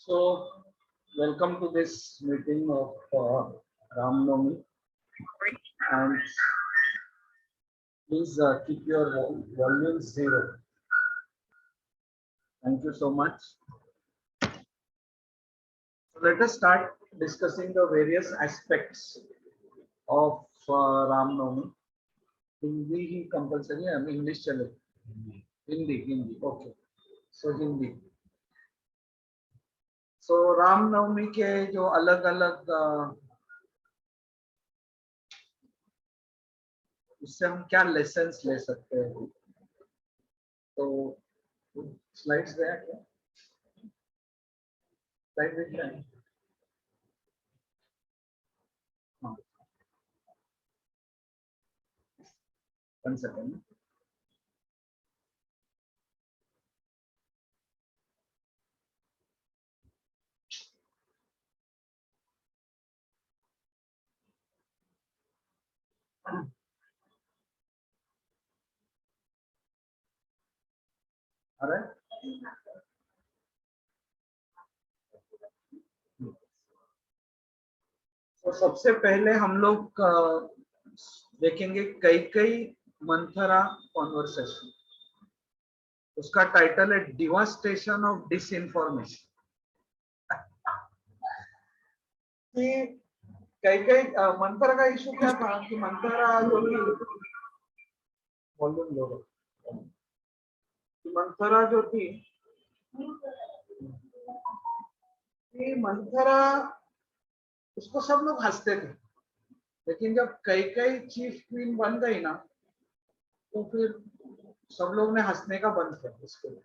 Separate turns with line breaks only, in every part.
So, welcome to this meeting of Ram Navami, and please keep your volume zero. Thank you so much. So let us start discussing the various aspects of Ram Navami. Hindi he compulsory है, English चले. Hindi. Okay. So Hindi. So Ram Navami के जो अलग अलग उससे हम क्या lessons ले सकते हैं, तो स्लाइड्स गया क्या? स्लाइड दिख रहा है? हाँ, 1 सेकंड. अरे तो सबसे पहले हम लोग देखेंगे कई कई मंथरा कॉन्वर्सेशन. उसका टाइटल है डिवास्टेशन ऑफ डिसइंफॉर्मेशन. कई कई मंथरा का इशू क्या था कि मंथरा जो थी वॉल्यूम लो, मंथरा जो थी मंथरा उसको सब लोग हंसते थे, लेकिन जब कई कई चीफ क्वीन बन गई ना तो फिर सब लोग ने हंसने का बंद किया उसके लिए.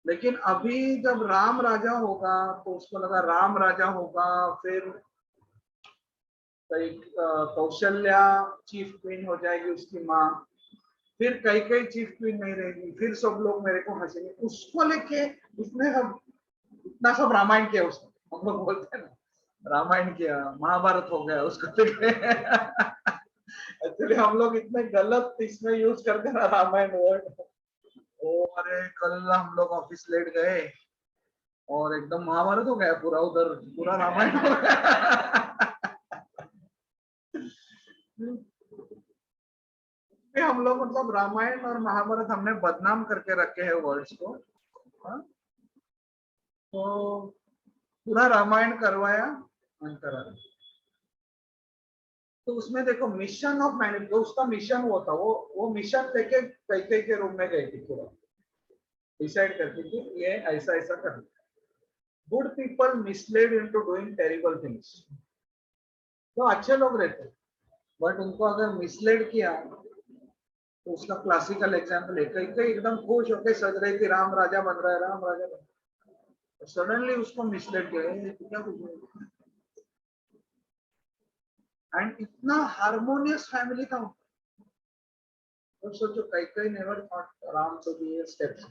लेकिन अभी जब राम राजा होगा तो उसको लगा राम राजा होगा, फिर कौशल्या चीफ क्वीन हो जाएगी उसकी माँ, फिर कई कई चीफ क्वीन नहीं रहेगी, फिर सब लोग मेरे को हंसेंगे. उसको लेके उसने सब इतना सब रामायण किया. उसने हम लोग बोलते हैं ना रामायण किया, महाभारत हो गया उसको लेके. एक्चुअली हम लोग इतने गलत इसमें यूज करते ना रामायण वर्ड. अरे कल हम लोग ऑफिस लेट गए और एकदम महाभारत हो गया पूरा, उधर पूरा रामायण हो गया. हम लोग मतलब रामायण और महाभारत हमने बदनाम करके रखे हैं वर्ड्स को. तो पूरा रामायण करवाया अंतरा. तो उसमें देखो मिशन ऑफ मैनिफेस्टो, उसका मिशन वो था, वो मिशन लेके कैके के रूम में गई थी, पूरा डिसाइड करती थी ये ऐसा ऐसा करना. Good people misled into doing terrible things. तो अच्छे लोग रहते बट उनको अगर मिसलेड किया तो उसका क्लासिकल एग्जाम्पल है. कई कई एकदम खुश होकर सज रही थी राम राजा बन रहा है, राम राजा बन रहा है, सडनली उसको मिसलेड किया. क्या कुछ एंड इतना हार्मोनियस फैमिली था. तो सोचो कई कई never thought Ram to be a steps.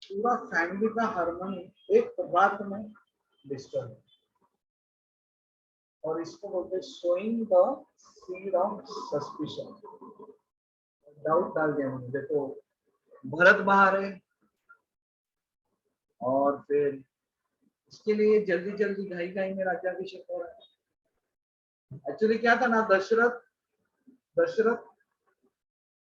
पूरा फैमिली का हार्मोनी एक रात में डिस्टर्ब. और इसको बोलते sowing the seed of suspicion. Doubt डाल दिया मुझे. देखो भरत बाहर है और फिर इसके लिए जल्दी जल्दी घाई घाई में राज्याभिषेक हो रहा है. एक्चुअली क्या था ना, दशरथ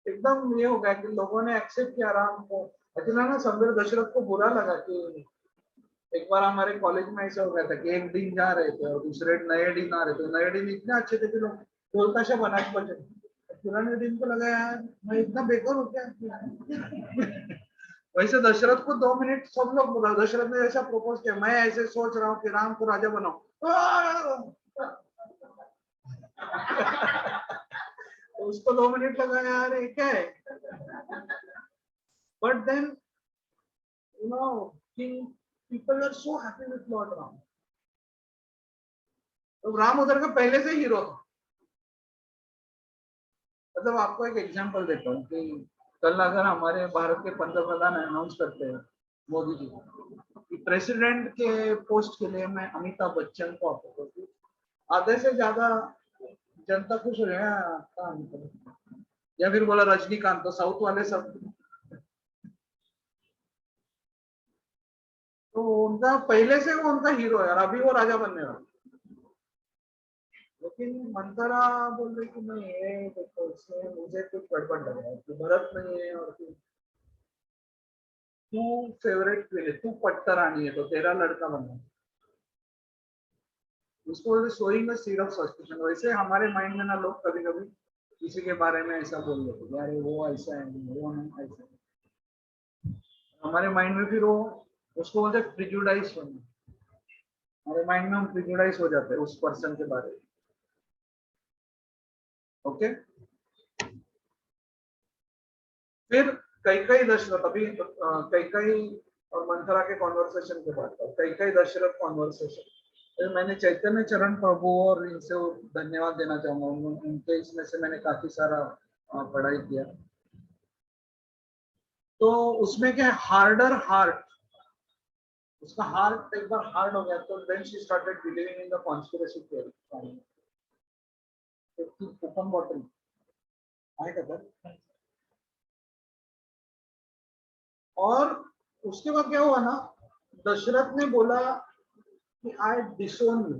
एकदम ये हो गया कि लोगों ने एक्सेप्ट किया राम को. एक्चुअली ना समझो दशरथ को बुरा लगा कि एक बार हमारे कॉलेज में ऐसा हो गया था कि एक दिन जा रहे थे और दूसरे नए दिन आ रहे थे. नए दिन इतने अच्छे थे कि लोग ढोलताशा बना के बजे. पुराने दिन को लगा यार मैं इतना बेकार हो गया. वैसे दशरथ को 2 मिनट सब लोग बोला. दशरथ ने ऐसा प्रपोज किया, मैं ऐसे सोच रहा हूँ कि राम को राजा बनाओ. तो उसको 2 मिनट लगा यार ये क्या है. But then you know king people are so happy with lord Ram. तो राम उधर का पहले से हीरो था. मतलब आपको एक एग्जांपल देता हूँ कि कल अगर हमारे भारत के पंतप्रधान अनाउंस करते हैं मोदी जी कि प्रेसिडेंट के पोस्ट के लिए मैं अमिताभ बच्चन को अप्रोच करती, आधे से ज्यादा जनता खुश हो जाए. या फिर बोला रजनीकांत, तो साउथ वाले सब तो उनका पहले से वो उनका हीरो है और अभी वो राजा बनने वाला। लेकिन मंथरा बोल रही कि नहीं, ये देखो इसमें मुझे कुछ गड़बड़ लग रहा है कि भरत नहीं है और तू फेवरेट क्वीन है, तू पट्टा रानी है तो तेरा लड़का बनना। उसको sowing the seed of suspicion. वैसे हमारे माइंड में ना लोग कभी कभी किसी के बारे में ऐसा बोल देते हैं, यार वो ऐसा है, वो नहीं ऐसा है। हमारे माइंड में फिर वो उसको बोलते हैं प्रिजुडाइज होना। हमारे माइंड में हम प्रिजुडाइज हो जाते हैं उस पर्सन के बारे में। ओके, फिर कई कई दशरथ, अभी कई कई और मंथरा के कॉन्वर्सेशन के बाद कई कई दशरथ कॉन्वर्सेशन, फिर मैंने चैतन्य चरण प्रभु और इनसे धन्यवाद देना चाहूंगा। उनके इसमें से मैंने काफी सारा पढ़ाई किया। तो उसमें क्या है, हार्डर हार्ट, उसका हार्ट एक बार हार्ड हो गया तो then she started believing in the conspiracy theory. Open bottle आएगा सर। और उसके बाद क्या हुआ ना, दशरथ ने बोला कि आई डिसोन यू।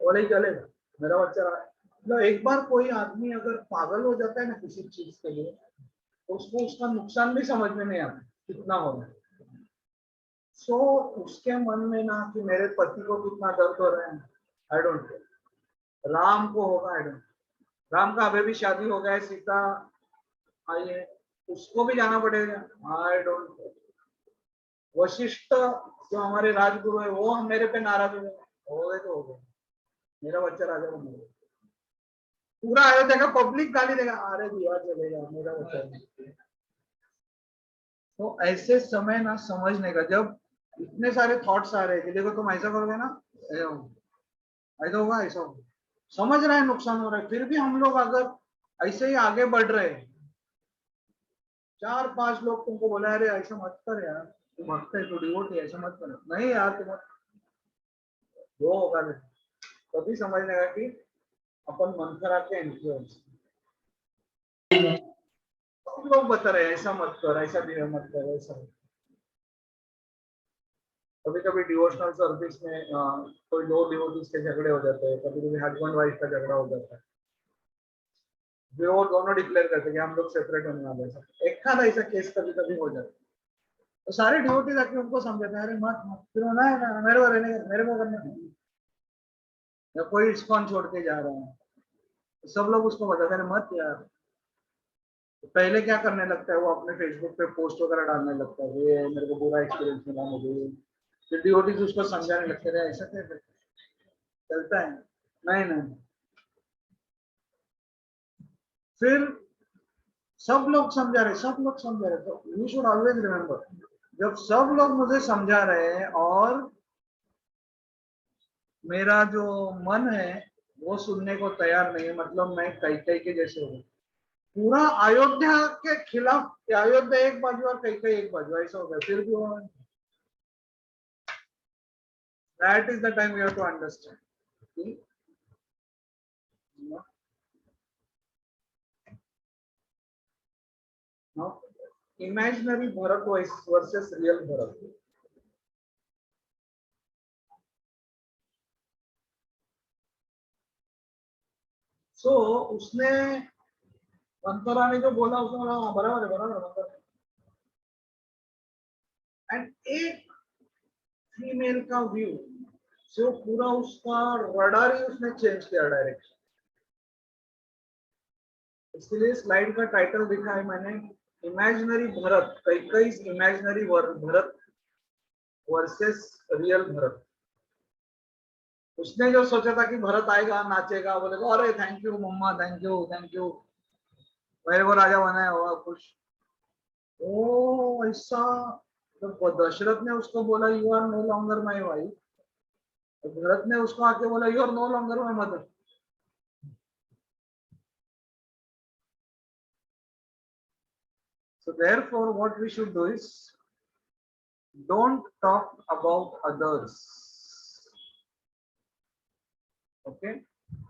बोले चलेगा, मेरा बच्चा रहा है। मतलब एक बार कोई आदमी अगर पागल हो जाता है ना किसी चीज के लिए, तो उसको उसका नुकसान भी समझ में नहीं आता कितना होगा। सो उसके मन में ना कि मेरे पति को कितना दर्द हो रहा है, आई डोंट केयर। राम को होगा, आई डोंट। राम का अभी भी शादी हो गया है, सीता आई है, उसको भी जाना पड़ेगा, आई डोंट केयर। वशिष्ठ जो हमारे राजगुरु है वो हम मेरे पे नाराज हो गए तो हो गए, मेरा बच्चा राजा बन गया। पूरा अयोध्या का पब्लिक गाली देगा, अरे दिया चलेगा मेरा बच्चा। तो ऐसे समय ना समझने का, जब इतने सारे थॉट्स आ रहे हैं कि देखो तुम ऐसा करोगे ना, ऐसा होगा ऐसा होगा, समझ रहे हैं नुकसान हो रहा है, फिर भी हम लोग अगर ऐसे ही आगे बढ़ रहे हैं, 4-5 लोग तुमको बोला अरे ऐसा मत कर यार, तू भक्त है, तू डिवोटी है, ऐसा मत कर, नहीं यार तुम वो होगा नहीं, तभी समझने का कि अपन मंथरा के इन्फ्लुएंस। सब लोग बता रहे हैं ऐसा मत कर, ऐसा भी मत कर, ऐसा। कभी कभी डिवोशनल सर्विस में कोई दो डिवोटीज के झगड़े हो जाते हैं, कभी कभी हस्बैंड वाइफ का झगड़ा हो जाता है, फिर वो दोनों डिक्लेयर करते हैं कि हम लोग सेपरेट होने वाले हैं। एक खाना ऐसा केस कभी कभी हो जाता है, तो सारे डिवोटीज आके उनको समझाते हैं, अरे मत मत, फिर होना है ना, मेरे को रहने, मेरे को करने दो। या कोई इस्कॉन छोड़ के जा रहा है, तो सब लोग उसको बताते हैं मत यार। तो पहले क्या करने लगता है वो, अपने फेसबुक पे पोस्ट वगैरह डालने लगता है, ये मेरे को बुरा एक्सपीरियंस मिला मुझे। फिर डिवोटीज उसको समझाने लगते हैं, ऐसा कैसे चलता है, नहीं नहीं। फिर सब लोग समझा रहे, सब लोग समझा रहे, तो यू शुड ऑलवेज रिमेम्बर, जब सब लोग मुझे समझा रहे हैं और मेरा जो मन है वो सुनने को तैयार नहीं है, मतलब मैं कई कई के जैसे हूँ। पूरा अयोध्या के खिलाफ, अयोध्या एक बाजू और कई कई एक बाजू, ऐसा हो गया, फिर भी वो, that is the time you have to understand. Imaginary Bharat versus real Bharat. So उसने, मंथरा ने जो बोला उसने बोला हाँ, बराबर है बराबर है। एंड एक फीमेल का व्यू जो पूरा उसका रडार ही उसने चेंज किया डायरेक्शन। इसलिए स्लाइड का टाइटल लिखा है मैंने, इमेजिनरी भरत, कई कई imaginary Bharat versus real Bharat. उसने जो सोचा था कि भरत आएगा नाचेगा, बोलेगा अरे thank you mamma, thank you thank you, मेरे को राजा बनाया होगा, खुश। ओ ऐसा, तो दशरथ ने उसको बोला you are no longer my wife, तो भरत ने उसको आके बोला you are no longer my mother. So therefore what we should do is don't talk about others. Okay,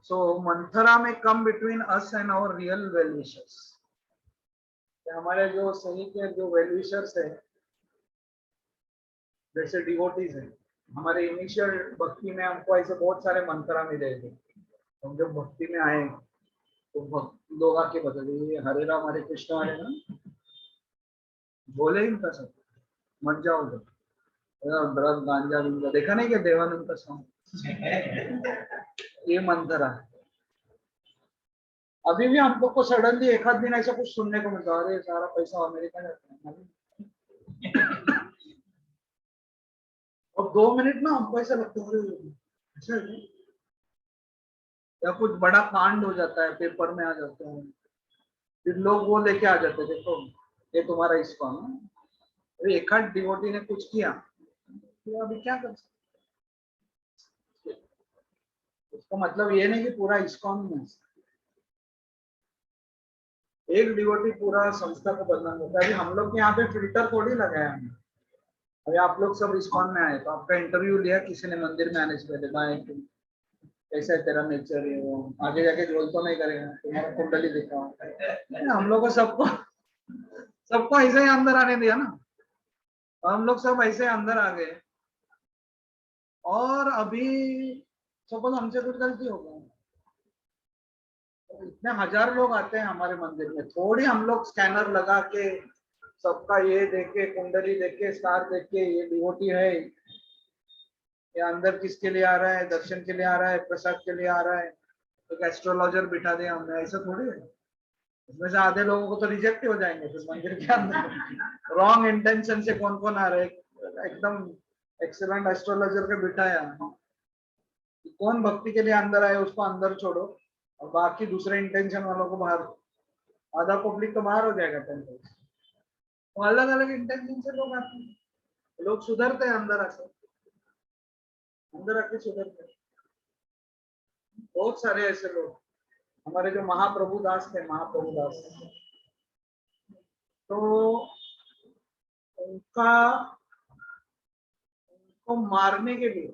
so Manthara में come between us and our real well wishers, हमारे जो सही के जो वेल विशर्स है जैसे डिवोटीज है, हमारे इनिशियल भक्ति में हमको ऐसे बहुत सारे मंत्रा मिले थे। हम जब भक्ति में आए तो भक्त लोग आके बदले, ये हरे राम हरे कृष्ण हरे राम बोले इनका सब मत जाओ उधर, ड्रग गांजा विंजा देखा नहीं क्या देवानंद का सॉन्ग, ये मंत्रा है। अभी भी हम लोग को सडनली एक आध दिन ऐसा कुछ सुनने को मिलता है, अरे सारा पैसा अमेरिका जाता है, और 2 मिनट ना हमको ऐसा लगता है ऐसा है क्या? या कुछ बड़ा कांड हो जाता है, पेपर में आ जाता है, फिर लोग वो लेके आ जाते हैं, देखो ये तुम्हारा इस्कॉन है। अरे एक आध डिवोटी ने कुछ किया तो अभी क्या कर सकते, उसका मतलब ये नहीं कि पूरा इस्कॉन में एक डिवोटी पूरा संस्था को बदनाम होता है। अभी हम लोग के यहाँ पे फिल्टर थोड़ी लगाया हमने, अभी आप लोग सब इस्कॉन में आए तो आपका इंटरव्यू लिया किसी ने मंदिर में आने से पहले, भाई तुम कैसा है, तेरा नेचर है, वो आगे जाके रोल तो नहीं करेगा, तुम्हारा कुंडली दिखाओ, हम लोग को सबको सबको ऐसे ही अंदर आने दिया ना, हम लोग सब ऐसे अंदर आ गए। और अभी सपोज हमसे कुछ गलती हो गई, इतने हजार लोग आते हैं हमारे मंदिर में, थोड़ी हम लोग स्कैनर लगा के सबका ये देख के, कुंडली देख के, स्टार देख के ये डिवोटी है, ये अंदर किसके लिए आ रहा है, दर्शन के लिए आ रहा है, प्रसाद के लिए आ रहा है, एक एस्ट्रोलॉजर बिठा दिया हमने, ऐसा थोड़ी है। उसमें से आधे लोगों को तो रिजेक्ट हो जाएंगे फिर मंदिर के अंदर, रॉन्ग इंटेंशन से कौन कौन आ रहे हैं, एकदम एक्सीलेंट एस्ट्रोलॉजर के बिठाया, कौन भक्ति के लिए अंदर आए उसको अंदर छोड़ो और बाकी दूसरे इंटेंशन वालों को बाहर, आधा पब्लिक तो बाहर हो जाएगा टेंपल। तो अलग अलग इंटेंशन से लोग आते हैं, लोग सुधरते हैं अंदर आके, अंदर आके सुधरते हैं। बहुत सारे ऐसे लोग हमारे जो महाप्रभु दास थे, महाप्रभु दास, तो उनका उनको मारने के लिए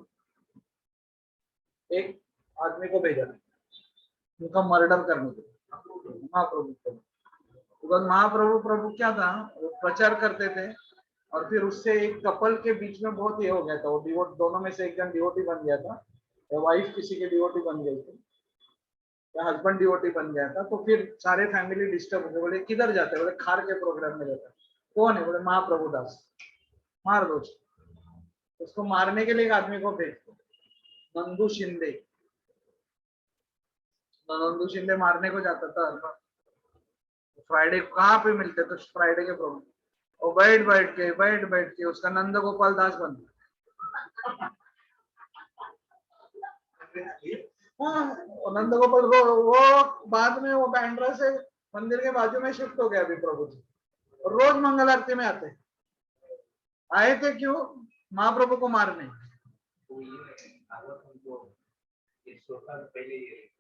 एक आदमी को भेजा, उनका मर्डर करने के लिए महाप्रभु को। तो महाप्रभु प्रभु क्या था, वो प्रचार करते थे और फिर उससे एक कपल के बीच में बहुत ये हो गया था, वो डिवोट दोनों में से एक जन डिवोटी बन गया था, या वाइफ किसी की डिवोटी बन गई थी, या हस्बैंड डिवोटी बन गया था, तो फिर सारे फैमिली डिस्टर्ब हो गए, बोले किधर जाते हैं, बोले खार के प्रोग्राम में जाता है। कौन है, बोले महाप्रभु दास, मार दो उसको। मारने के लिए एक आदमी को भेजते, नंदू शिंदे, नंदू शिंदे मारने को जाता था हर बार। फ्राइडे कहाँ पे मिलते तो फ्राइडे के प्रोग्राम, और बैठ बैठ के उसका नंद गोपाल दास बन, हाँ, नंद गोपाल वो बाद में वो बैंड्रा से मंदिर के बाजू में शिफ्ट हो गया अभी प्रभु जी, रोज मंगल आरती में आते, आए थे क्यों, महाप्रभु को मारने।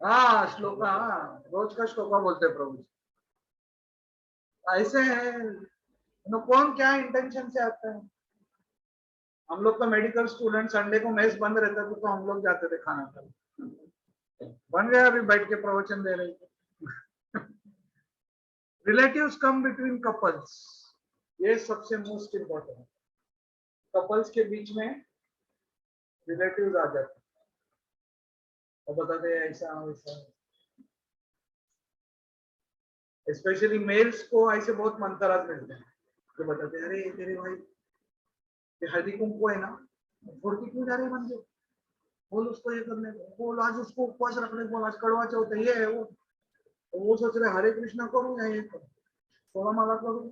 हाँ श्लोका, हाँ रोज का श्लोका बोलते प्रभु जी, ऐसे है। तो कौन क्या इंटेंशन से आता है। हम लोग तो मेडिकल स्टूडेंट, संडे को मेस बंद रहता था तो हम लोग जाते थे खाना खाने, बन गया अभी बैठ के प्रवचन दे रहे थे। रिलेटिव्स कम बिटवीन कपल्स, ये सबसे मोस्ट इम्पोर्टेंट, कपल्स के बीच में रिलेटिव्स आ जाते और बताते हैं ऐसा वैसा, स्पेशली मेल्स को ऐसे बहुत मंतराज मिलते हैं जो बताते हैं, अरे तेरे भाई ये हल्दी कुंकू है ना, छोड़ के क्यों जा रहे हैं मंदिर, बोल उसको ये करने को, बोल आज उसको उपवास रखने को, आज कड़वा चौथ है, ये है वो, तो वो सोच रहे हरे कृष्णा करूँ या ये करूँ, 16 माला करूँ।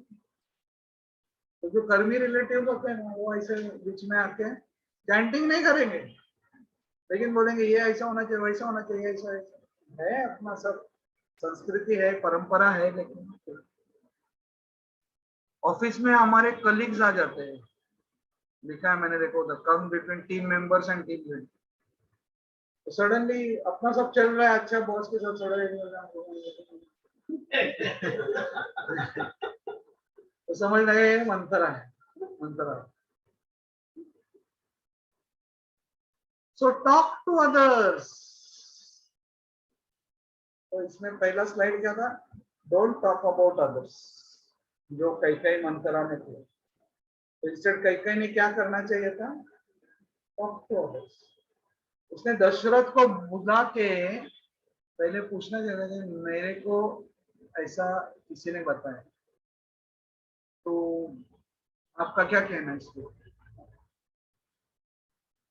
तो जो कर्मी रिलेटिव होते हैं ना, वो ऐसे बीच में आके चैंटिंग नहीं करेंगे, लेकिन बोलेंगे ये ऐसा होना चाहिए, वैसा होना चाहिए, ऐसा ऐसा है, अपना सब संस्कृति है, परंपरा है। लेकिन ऑफिस में हमारे कलीग्स आ जाते हैं, लिखा है मैंने, देखो the come between team members and team leader, तो सडनली अपना सब चल रहा है, अच्छा बॉस के साथ चल तो समझ रहे मंत्रा है, मंत्रा। सो टॉक टू अदर्स, तो इसमें पहला स्लाइड क्या था, डोंट टॉक अबाउट अदर्स, जो कई कई मंत्रा में थे, इंस्टेड कैकेयी ने क्या करना चाहिए था, टॉक टू अदर्स। उसने दशरथ को बुला के पहले पूछना चाहिए कि मेरे को ऐसा किसी ने बताया, तो आपका क्या कहना है इस पे।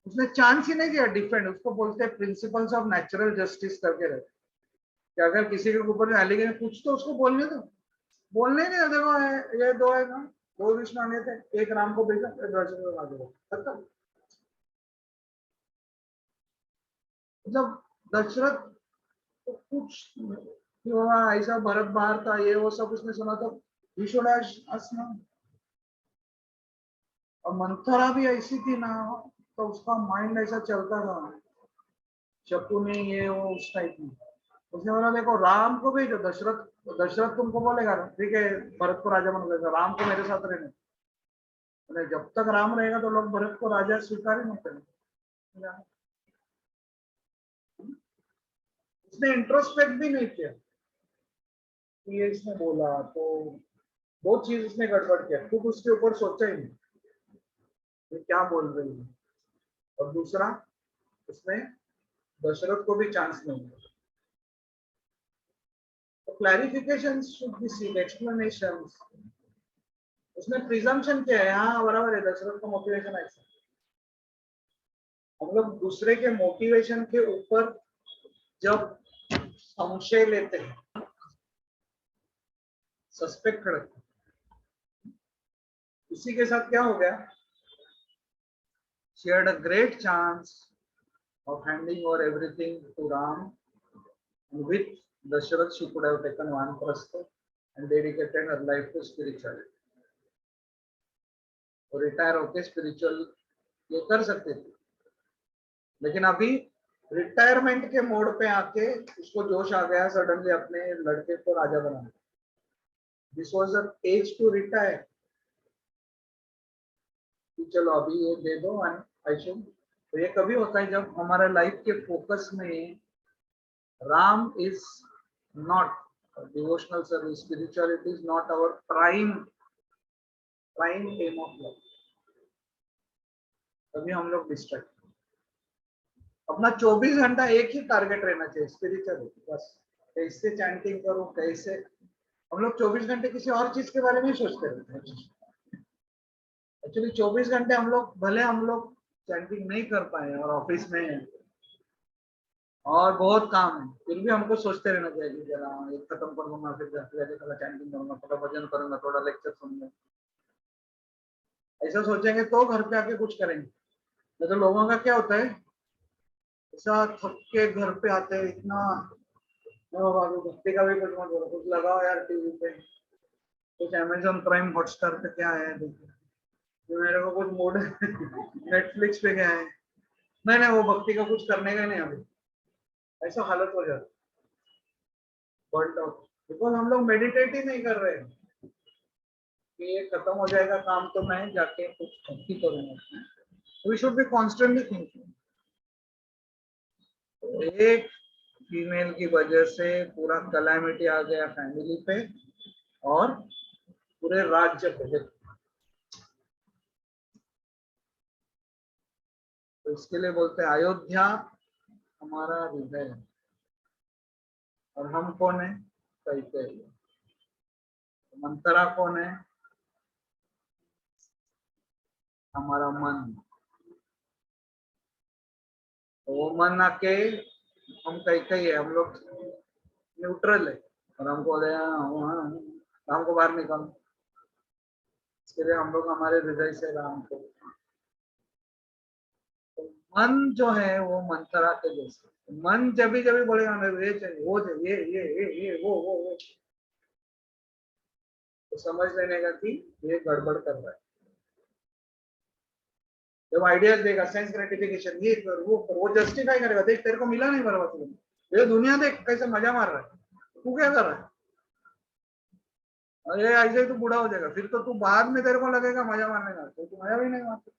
उसने चांस ही नहीं दिया डिफेंड। उसको बोलते हैं प्रिंसिपल्स ऑफ नेचुरल जस्टिस करके रहते कि अगर किसी के ऊपर एलिगेशन कुछ तो उसको बोलने दो। बोलने नहीं, देखो ये दो है ना, दो विष्णु आने थे, एक राम को भेजा, एक दशरथ को मार दो, खत्म। मतलब दशरथ तो कुछ क्यों ऐसा, भरत बाहर था, ये वो सब उसने सुना, तो विश्वनाथ। और मंथरा भी ऐसी थी ना, तो उसका माइंड ऐसा चलता था, शकुनी ये वो उस टाइप में। उसने बोला देखो राम को भेजो, दशरथ, दशरथ तुमको बोलेगा ठीक है भरत को राजा बन गया, राम को मेरे साथ रहने, जब तक राम रहेगा तो लोग भरत को राजा स्वीकार ही नहीं करेंगे। उसने इंट्रोस्पेक्ट भी नहीं किया कि ये इसने बोला, तो वो चीज उसने गड़बड़ किया, खुद उसके ऊपर सोचा ही नहीं ये क्या बोल रही है। और दूसरा, उसने दशरथ को भी चांस नहीं दिया। तो clarification should be seen, explanation. उसने प्रिजम्पशन किया है, हाँ बराबर है, दशरथ का मोटिवेशन ऐसा। हम लोग दूसरे के मोटिवेशन के ऊपर जब संशय लेते हैं, सस्पेक्ट रखते हैं, उसी के साथ क्या हो गया, she had a great chance of handing over everything to Ram, and with Dasharath she could have taken Vanaprastha and dedicated her life to spirituality. और रिटायर होके स्पिरिचुअल ये कर सकते थे, लेकिन अभी रिटायरमेंट के मोड पे आके उसको जोश आ गया सडनली अपने लड़के को राजा बनाने। This was the age to retire, चलो अभी ये दे दो आयुष्य। तो ये कभी होता है जब हमारा लाइफ के फोकस में Ram is not, devotional service, spirituality is not our prime aim of life, तभी हम लोग डिस्ट्रैक्ट। अपना 24 घंटा एक ही टारगेट रहना चाहिए, स्पिरिचुअलिटी, बस कैसे चैंटिंग करूं, कैसे। हम लोग 24 घंटे किसी और चीज के बारे में सोचते रहते हैं। एक्चुअली 24 घंटे हम लोग, भले हम लोग चैंटिंग नहीं कर पाए और ऑफिस में हैं और बहुत काम है, फिर भी हमको सोचते रहना चाहिए जरा एक खत्म कर दूंगा, फिर जाके थोड़ा चैंटिंग करूंगा, थोड़ा भजन करूंगा, थोड़ा लेक्चर सुनूंगा। ऐसा सोचेंगे तो घर पे आके कुछ करेंगे। तो लोगों का क्या होता है, ऐसा थक के घर पे आते हैं, इतना भक्ति का भी कुछ मत बोलो, कुछ लगाओ यार टीवी पे, कुछ अमेजोन प्राइम हॉटस्टार पे क्या है देखो, तो मेरे को कुछ मूड नेटफ्लिक्स पे क्या है, नहीं वो भक्ति का कुछ करने का नहीं अभी, ऐसा हालत हो जाता बर्न आउट, बिकॉज हम लोग मेडिटेट ही नहीं कर रहे हैं कि ये खत्म हो जाएगा काम तो मैं जाके कुछ भक्ति करूंगा। We should be constantly thinking. एक फीमेल की वजह से पूरा कलामिटी आ गया फैमिली पे और पूरे राज्य पे। तो इसके लिए बोलते हैं अयोध्या हमारा हृदय है, और हम कौन है, कैकेयी। मंथरा कौन है, हमारा मन। तो वो मन आके हम कैकेयी है, हम लोग न्यूट्रल है, और हमको राम को बाहर निकाल। इसके लिए हम लोग हमारे हृदय से राम को, तो मन जो है वो मंथरा के जैसे, मन जब भी बोलेगा मेरे ये चाहिए, वो चाहिए, ये वो, तो समझ लेने का कि ये गड़बड़ कर रहा है। जब आइडियाज देगा, सेंस ग्रेटिफिकेशन, ये कर वो कर, वो जस्टिफाई करेगा, देख तेरे को मिला नहीं बराबर, तुझे ये दुनिया देख कैसे मजा मार रहा है, तू क्या कर रहा है, अरे ऐसे ही तू बूढ़ा हो जाएगा, फिर तो तू बाद में तेरे को लगेगा मजा मारने का, तो तू मजा भी नहीं मारता,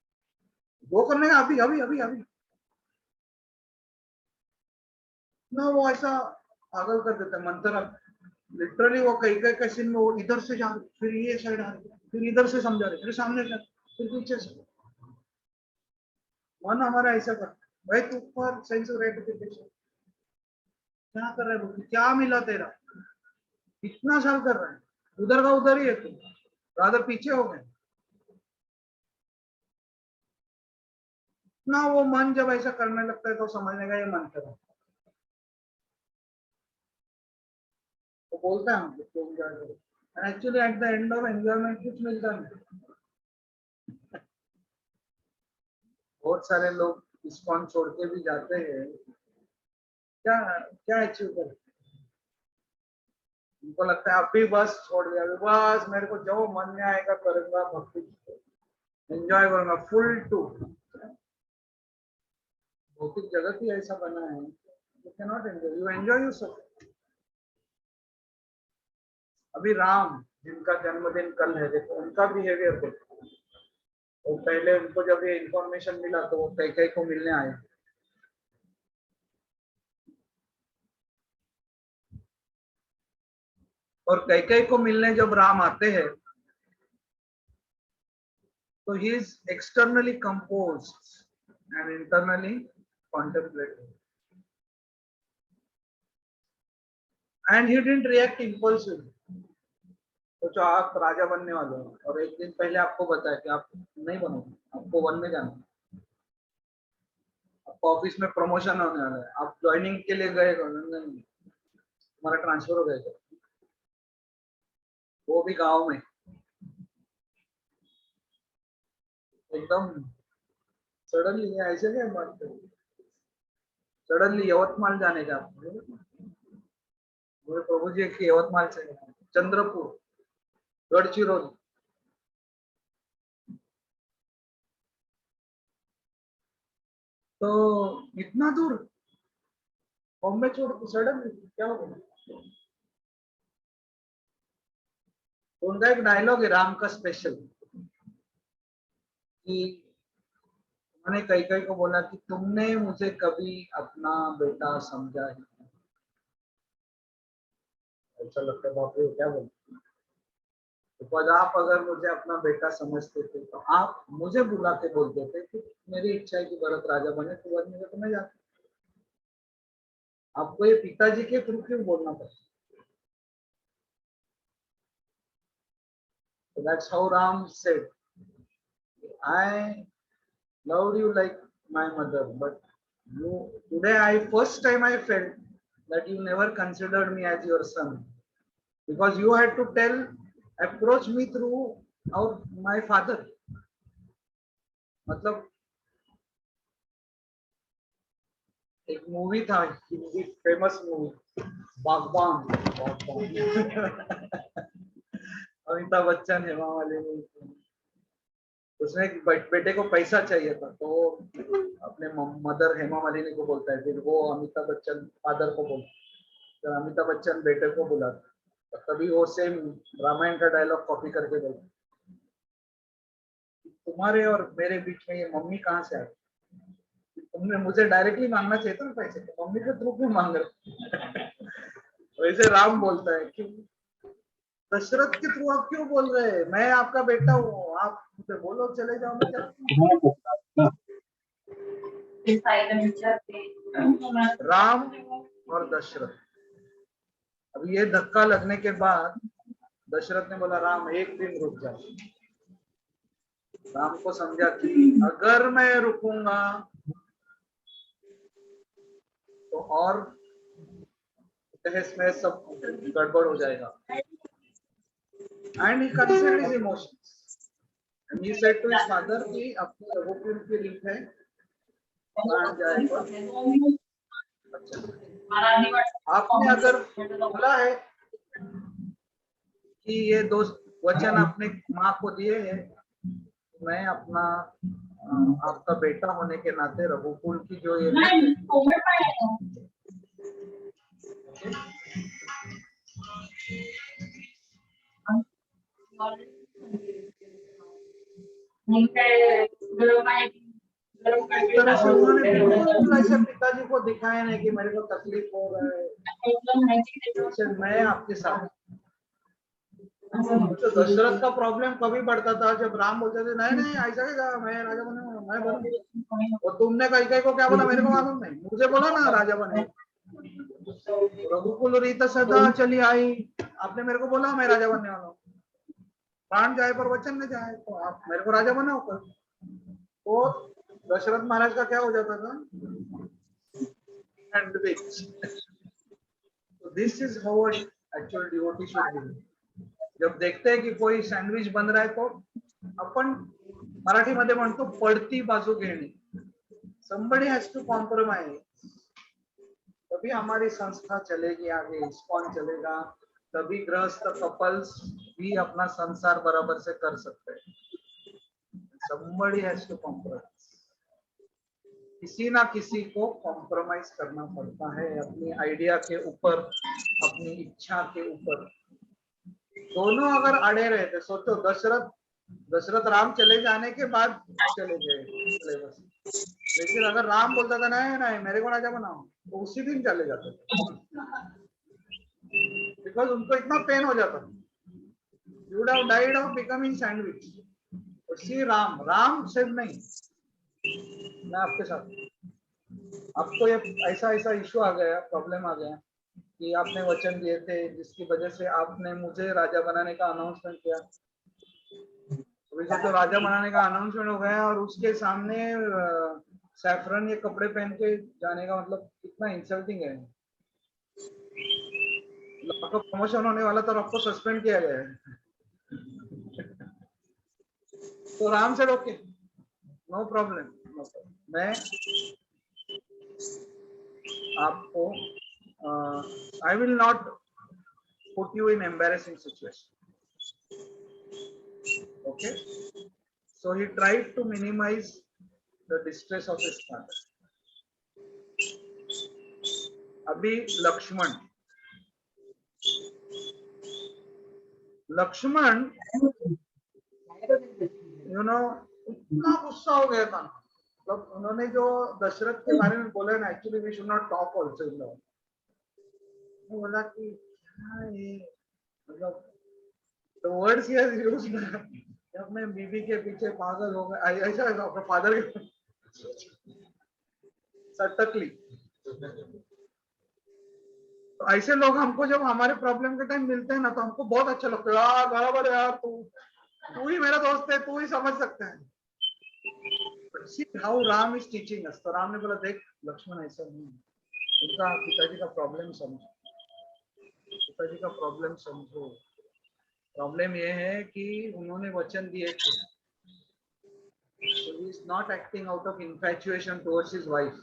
वो करने का अभी अभी अभी अभी ना, वो ऐसा पागल कर देता है मंथरा। लिटरली वो कई कई सीन में वो इधर से जा रही, फिर ये साइड आ रही, फिर इधर से समझा रही, फिर सामने से, फिर पीछे से मन हमारा ऐसा करता है, भाई तू पर सेंस ऑफ ग्रेटिफिकेशन क्या कर रहा है, बुद्धि क्या मिला तेरा, इतना साल कर रहा है, उधर का उधर ही है तू, राधर पीछे हो गए। ना वो मन जब ऐसा करने लगता है तो समझने का ये मन कर रहा है, तो बोलता है हमको तो एंजॉय करो, and actually at the end of enjoyment कुछ मिलता नहीं। बहुत सारे लोग इस्कॉन छोड़ के भी जाते हैं, क्या क्या अचीव करते, उनको लगता है अभी बस छोड़ दिया, बस मेरे को जो मन में आएगा करूंगा, भक्ति एंजॉय करूंगा फुल टू। भौतिक जगत ही ऐसा बना है, you can not enjoy, you enjoy yourself. अभी राम जिनका जन्मदिन कल है, देखो उनका बिहेवियर देखो, वो पहले उनको जब ये इंफॉर्मेशन मिला तो वो कैकेयी को मिलने आए, और कैकेयी को मिलने जब राम आते हैं तो he is externally composed and internally contemplative, and he didn't react impulsively। तो जो आप राजा बनने वाले हो और एक दिन पहले आपको बताया कि आप नहीं बनोगे, आपको वन में जाना, आपको ऑफिस में प्रमोशन होने वाला है, आप ज्वाइनिंग के लिए गए, नहीं हमारा ट्रांसफर हो गया, वो भी गांव में, एकदम सडनली ऐसे क्या बात करें, सडनली यवतमाल जाने का, बोले प्रभु जी की यवतमाल से चंद्रपुर गढ़चिरोली, तो इतना दूर बॉम्बे छोड़ के सडनली क्या हो गया। तो उनका एक डायलॉग है राम का स्पेशल, कि उन्होंने कैकेयी को बोला कि तुमने मुझे कभी अपना बेटा समझा ही नहीं। ऐसा लगता है बाप रे क्या बोल, बिकॉज आप अगर मुझे अपना बेटा समझते थे तो आप मुझे बुला के बोलते थे कि मेरी इच्छा है कि भरत राजा बने, तो बाद में तो मैं जाता, आपको ये पिताजी के थ्रू क्यों बोलना पड़ता। So that's how Ram said, I loved you like my mother, but you today first time I felt that you never considered me as your son, because you had to approach me through my father। मतलब एक movie था Hindi famous movie बागबान, अमिताभ बच्चन हेमा मालिनी, उसने एक बेटे को पैसा चाहिए था, तो अपने मदर हेमा मालिनी को बोलता है, फिर वो अमिताभ बच्चन फादर को बोलता है, तो अमिताभ बच्चन बेटे को बुलाता, तो तभी वो सेम रामायण का डायलॉग कॉपी करके बोलता, तुम्हारे और मेरे बीच में ये मम्मी कहाँ से आई, तुमने मुझे डायरेक्टली मांगना चाहिए था ना पैसे, तो मम्मी के थ्रू क्यों मांग रहे। वैसे राम बोलता है कि दशरथ के थ्रू आप क्यों बोल रहे हैं, मैं आपका बेटा हूँ, आप मुझे बोलो चले जाओ, मैं चलता। राम और दशरथ, अब ये धक्का लगने के बाद दशरथ ने बोला राम एक दिन रुक जाओ। राम को समझा कि अगर मैं रुकूंगा तो और तहस में सब गड़बड़ हो जाएगा। And he considered his emotions and he said to his father कि अपने रघुकुल की रीत है जाएगा। अच्छा, आपने अगर बोला है कि ये दो वचन अपने माँ को दिए हैं, मैं अपना आपका बेटा होने के नाते रघुकुल की जो ये तरह से उन्होंने बिल्कुल ऐसे पिताजी को दिखाया नहीं कि मेरे को तकलीफ हो रहा है, मैं आपके साथ, तो दशरथ का प्रॉब्लम कभी बढ़ता था जब राम बोलते थे नहीं नहीं ऐसा क्या, मैं राजा बने, मैं बनूं। और तुमने कई को क्या बोला मेरे को मालूम नहीं, मुझे बोला ना राजा बने। रघुकुल रीत सदा चली आई, आपने मेरे को बोला मैं राजा बनने वाला हूँ। प्राण जाए पर वचन न जाए, तो आप मेरे को राजा बनाओ कर। तो दशरथ महाराज का क्या हो जाता था, सैंडविच। तो this is how actual devotee should be. जब देखते हैं कि कोई सैंडविच बन रहा है तो अपन मराठीमध्ये म्हणतो पडती बाजू घेणे, somebody has to compromise, तभी हमारी संस्था चलेगी आगे, इस्कॉन चलेगा, तभी गृहस्थ कपल्स भी अपना संसार बराबर से कर सकते हैं। somebody has to compromise, किसी ना किसी को कॉम्प्रोमाइज करना पड़ता है अपनी आइडिया के ऊपर, अपनी इच्छा के ऊपर। दोनों अगर अड़े रहे थे, सोचो दशरथ राम चले जाने के बाद चले गए बस, लेकिन अगर राम बोलता था नहीं नहीं मेरे को राजा बनाओ, तो उसी दिन चले जाते थे, बिकॉज उनको इतना पेन हो जाता, you would have died of becoming sandwich. See Ram से नहीं, मैं आपके साथ, आपको ये ऐसा इशू आ गया, प्रॉब्लम आ गया कि आपने वचन दिए थे जिसकी वजह से आपने मुझे राजा बनाने का अनाउंसमेंट किया, अभी तो राजा बनाने का अनाउंसमेंट हो गया और उसके सामने सैफरन ये कपड़े पहन के जाने का मतलब कितना इंसल्टिंग है। आपका प्रमोशन होने वाला तो आपको सस्पेंड किया गया है। तो राम से रोके, नो प्रॉब्लम, मैं आपको I will not put you in embarrassing situation, okay, so he tried to minimize the distress of his father. अभी लक्ष्मण यू नो इतना गुस्सा हो गया था, मतलब उन्होंने जो दशरथ के बारे में बोला ना, actually we should not talk also in law, बोला कि ये मतलब the words he has used, अपने बीबी के पीछे पागल हो गए, ऐसा अपने फादर के सटकली। तो ऐसे लोग हमको जब हमारे प्रॉब्लम के टाइम मिलते हैं ना, तो हमको बहुत अच्छा लगता है, यार बराबर है यार, तू ही मेरा दोस्त है, तू ही समझ सकता है। See how Ram is teaching us. तो राम ने बोला देख लक्ष्मण ऐसा नहीं, उनका पिताजी का प्रॉब्लम समझो, पिताजी का प्रॉब्लम समझो। प्रॉब्लम ये है कि उन्होंने वचन दिए थे, so he is not acting out of infatuation towards his wife,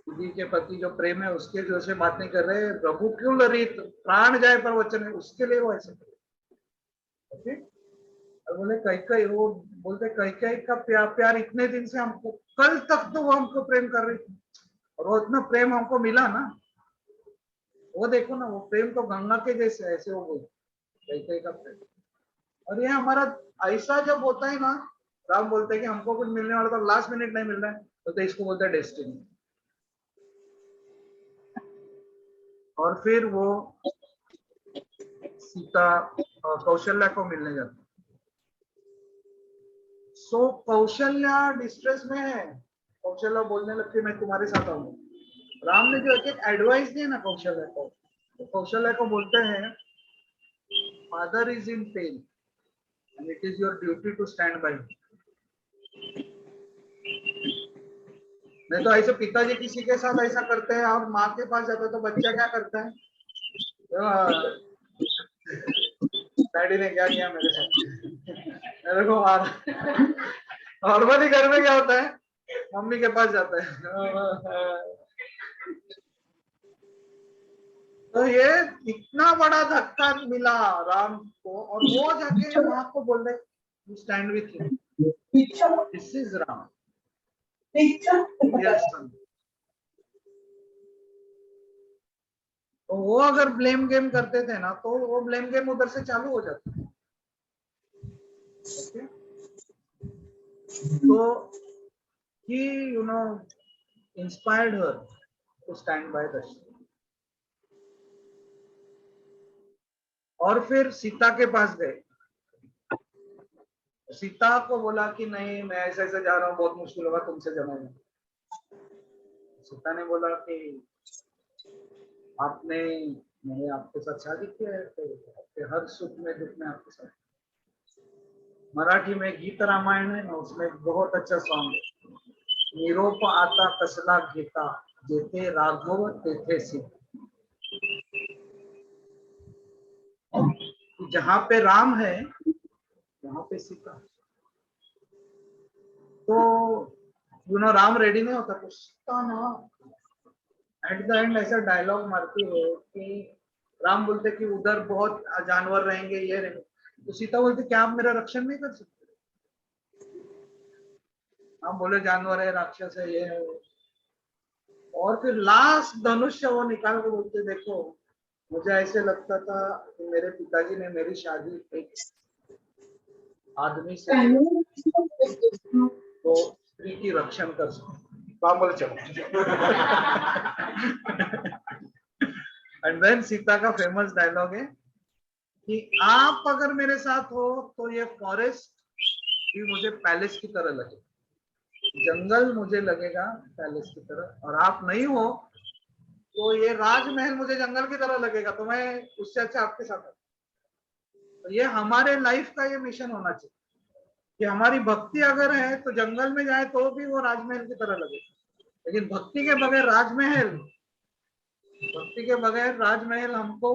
बीवी के प्रति जो प्रेम है उसके जो से बात नहीं कर रहे, प्रभु क्यों लरित प्राण जाए पर वचन है, उसके लिए वो ऐसे ओके। और बोले कई वो बोलते कई का प्यार इतने दिन से हमको, कल तक तो वो हमको प्रेम कर रही थी, और वो इतना प्रेम हमको मिला ना, वो देखो ना, वो प्रेम तो गंगा के जैसे ऐसे हो गई कई का प्रेम। और ये हमारा ऐसा जब होता है ना, राम बोलते हैं कि हमको कुछ मिलने वाला था, लास्ट मिनट नहीं मिल रहा है, तो इसको बोलते हैं डेस्टिनी। और फिर वो सीता कौशल्या को मिलने जाता, सो कौशल्या डिस्ट्रेस में है, कौशल्या बोलने लगती मैं तुम्हारे साथ आऊंगा। राम ने जो एक एडवाइस दिया ना कौशल्या को, तो कौशल्या को बोलते हैं father is in pain and it is your duty to stand by. नहीं तो ऐसे पिताजी किसी के साथ ऐसा करते हैं और माँ के पास जाते हैं तो बच्चा क्या करता है, डैडी ने क्या किया मेरे साथ, मेरे को मारा। नॉर्मली घर में क्या होता है, मम्मी के पास जाता है। तो ये इतना बड़ा धक्का मिला राम को, और वो जाके माँ को बोल रहे stand with him, this is Ram, तो वो अगर ब्लेम गेम करते थे ना, तो वो ब्लेम गेम उधर से चालू हो जाता है। okay? तो he inspired her to stand by Dashrath. और फिर सीता के पास गए, सीता को बोला कि नहीं मैं ऐसे ऐसे जा रहा हूँ, बहुत मुश्किल होगा तुमसे जमाना। सीता ने बोला कि आपने, मैंने आपके साथ शादी किया है तो आपके हर सुख में दुख में आपके साथ। मराठी में गीत रामायण है ना, उसमें बहुत अच्छा सॉन्ग है, निरोप आता कसला घेता, जेथे राघव तेथे सीता। जहाँ पे राम है वहां पे सीता। तो राम रेडी नहीं होता तो सीता ना एट द एंड ऐसा डायलॉग मारती है कि राम बोलते कि उधर बहुत जानवर रहेंगे, ये रहेंगे, तो सीता बोलते क्या आप मेरा रक्षण नहीं कर सकते? हम बोले जानवर है, राक्षस है, ये है। और फिर लास्ट धनुष्य वो निकाल के बोलते देखो, मुझे ऐसे लगता था कि मेरे पिताजी ने मेरी शादी एक आदमी से तो स्त्री की रक्षण कर सकते। राम बोले चलो। एंड देन सीता का फेमस डायलॉग है कि आप अगर मेरे साथ हो तो ये फॉरेस्ट भी मुझे पैलेस की तरह लगे, जंगल मुझे लगेगा पैलेस की तरह, और आप नहीं हो तो ये राजमहल मुझे जंगल की तरह लगेगा, तो मैं उससे अच्छा आपके साथ हूं। तो ये हमारे लाइफ का ये मिशन होना चाहिए कि हमारी भक्ति अगर है तो जंगल में जाए तो भी वो राजमहल की तरह लगे, लेकिन भक्ति के बगैर राजमहल, भक्ति के बगैर राजमहल हमको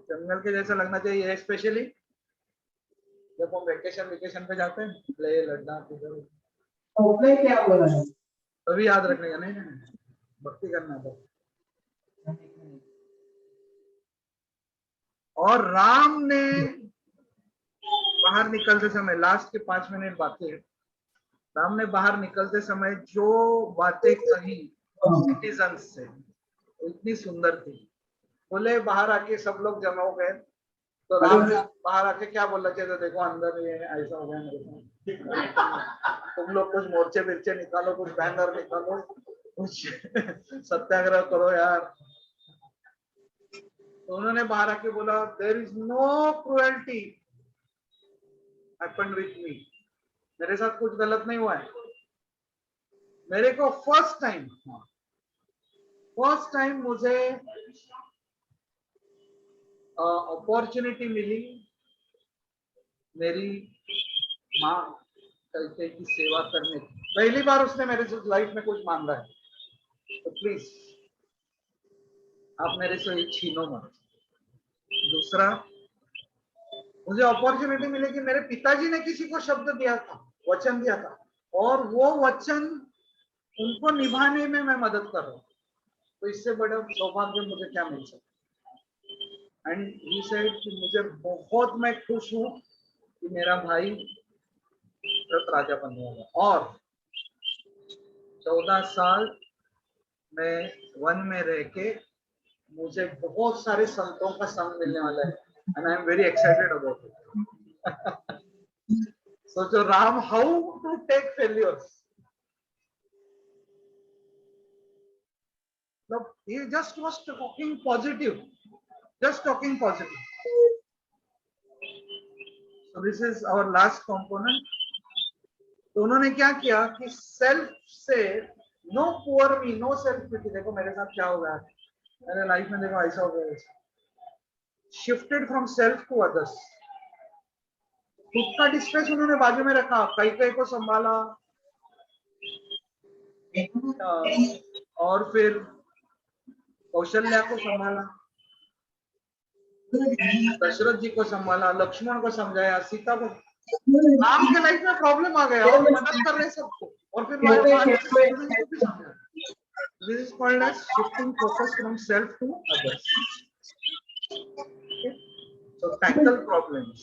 जंगल के जैसा लगना चाहिए। स्पेशली जब हम वेकेशन पे जाते हैं, ले लद्दाख इधर, क्या बोला है तभी याद रखने का, नहीं भक्ति करना था। और राम ने बाहर निकलते समय, लास्ट के 5 मिनट बाकी है, राम ने बाहर निकलते समय जो बातें कही सिटीजन से इतनी सुंदर थी। बोले बाहर आके सब लोग जमा हो गए, तो राम ने बाहर आके क्या बोलना चाहिए, तो देखो अंदर ये ऐसा हो गया मेरे साथ, तुम लोग कुछ मोर्चे बिर्चे निकालो, कुछ बैनर निकालो, कुछ सत्याग्रह करो यार। तो उन्होंने बाहर आके बोला there is no cruelty happened with me, मेरे साथ कुछ गलत नहीं हुआ है। मेरे को फर्स्ट टाइम मुझे अपॉर्चुनिटी मिली मेरी माँ कैसे की सेवा करने की। पहली बार उसने मेरे लाइफ में कुछ मांगा है, तो प्लीज आप मेरे से ये छीनो मत। दूसरा, मुझे अपॉर्चुनिटी मिली कि मेरे पिताजी ने किसी को शब्द दिया था, वचन दिया था, और वो वचन उनको निभाने में मैं मदद कर रहा हूँ, तो इससे बड़ा सौभाग्य मुझे क्या मिल सकता। एंड ही सेड कि मुझे बहुत, मैं खुश हूँ कि मेरा भाई दशरथ राजा बनने वाला, और 14 साल में वन में रह के मुझे बहुत सारे संतों का संग मिलने वाला है, and I am very excited about it. सोचो Ram, how to take failures, he just was talking positive, just talking positive. So this is our last component. तो उन्होंने क्या किया कि सेल्फ से, नो पुअर मी, नो सेल्फ पिटी, देखो मेरे साथ क्या हो गया, मेरे लाइफ में देखो ऐसा हो गया, shifted from self to others. खुद का डिस्ट्रेस उन्होंने बाजू में रखा, कई कई को संभाला, और फिर कौशल्या को संभाला, दशरथ जी को संभाला, लक्ष्मण को समझाया, सीता को, राम के लाइफ में प्रॉब्लम आ गया और मदद कर रहे सबको, और फिर this is called as shifting focus from self to others. Okay? So tackle problems.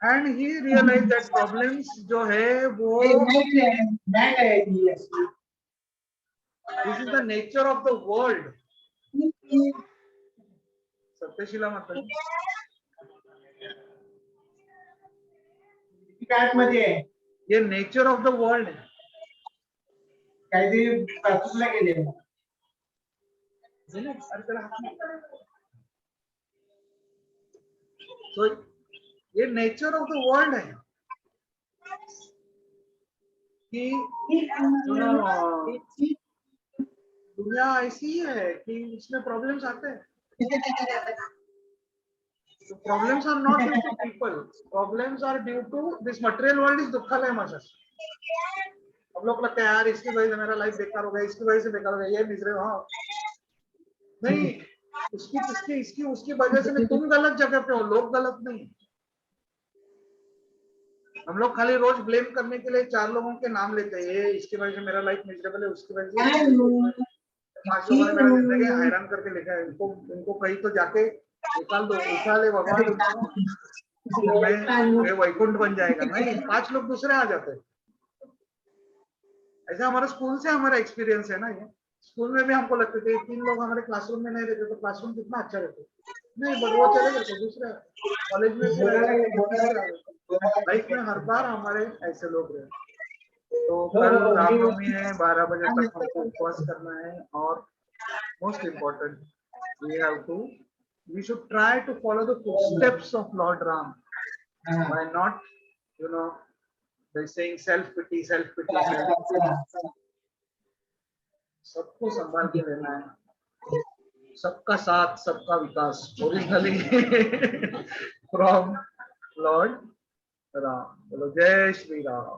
And he realized that problems जो है वो, this is the nature of the world. सत्यशीला माता ये नेचर ऑफ द वर्ल्ड है. काहीतरी प्रार्थना केली. तो ये नेचर ऑफ द वर्ल्ड है कि दुनिया ऐसी ही है कि इसमें प्रॉब्लम्स आते हैं. So problems are not due to people. Problems are due to this material world is दुखलय मशा. अब लोग लगता है यार इसकी वजह से मेरा लाइफ बेकार हो गया, इसकी वजह से बेकार हो गया, ये मिजरे. हाँ नहीं, इसकी उसकी वजह से नहीं, तुम गलत जगह पे हो, लोग गलत नहीं. हम लोग खाली रोज ब्लेम करने के लिए 4 लोगों के नाम लेते हैं, ये इसकी वजह से मेरा लाइफ मिजरेबल है, उसकी वजह से 5 लोगों ने मेरा जिंदगी हैरान करके लिखा है. इनको कहीं तो जाके निकाल दो, उठा ले भगवान, मैं वैकुंठ बन जाएगा. नहीं, 5 लोग दूसरे आ जाते हैं. ऐसा हमारे स्कूल से हमारा एक्सपीरियंस है ना. ये स्कूल में भी हमको लगते थे 3 लोग हमारे क्लासरूम में नहीं रहते तो क्लासरूम कितना अच्छा रहता. नहीं, बट वो चले गए दूसरे कॉलेज में. लाइफ में हर बार हमारे ऐसे लोग रहे. तो कल रामनवमी है, 12 बजे तक हमको उपवास करना है. और most important, we should try to follow the footsteps of Lord Ram by not, by saying self pity. सबको संभाल के रहना है. सबका साथ, सबका विकास. Originally from lord Ram. बोलो जय श्री राम.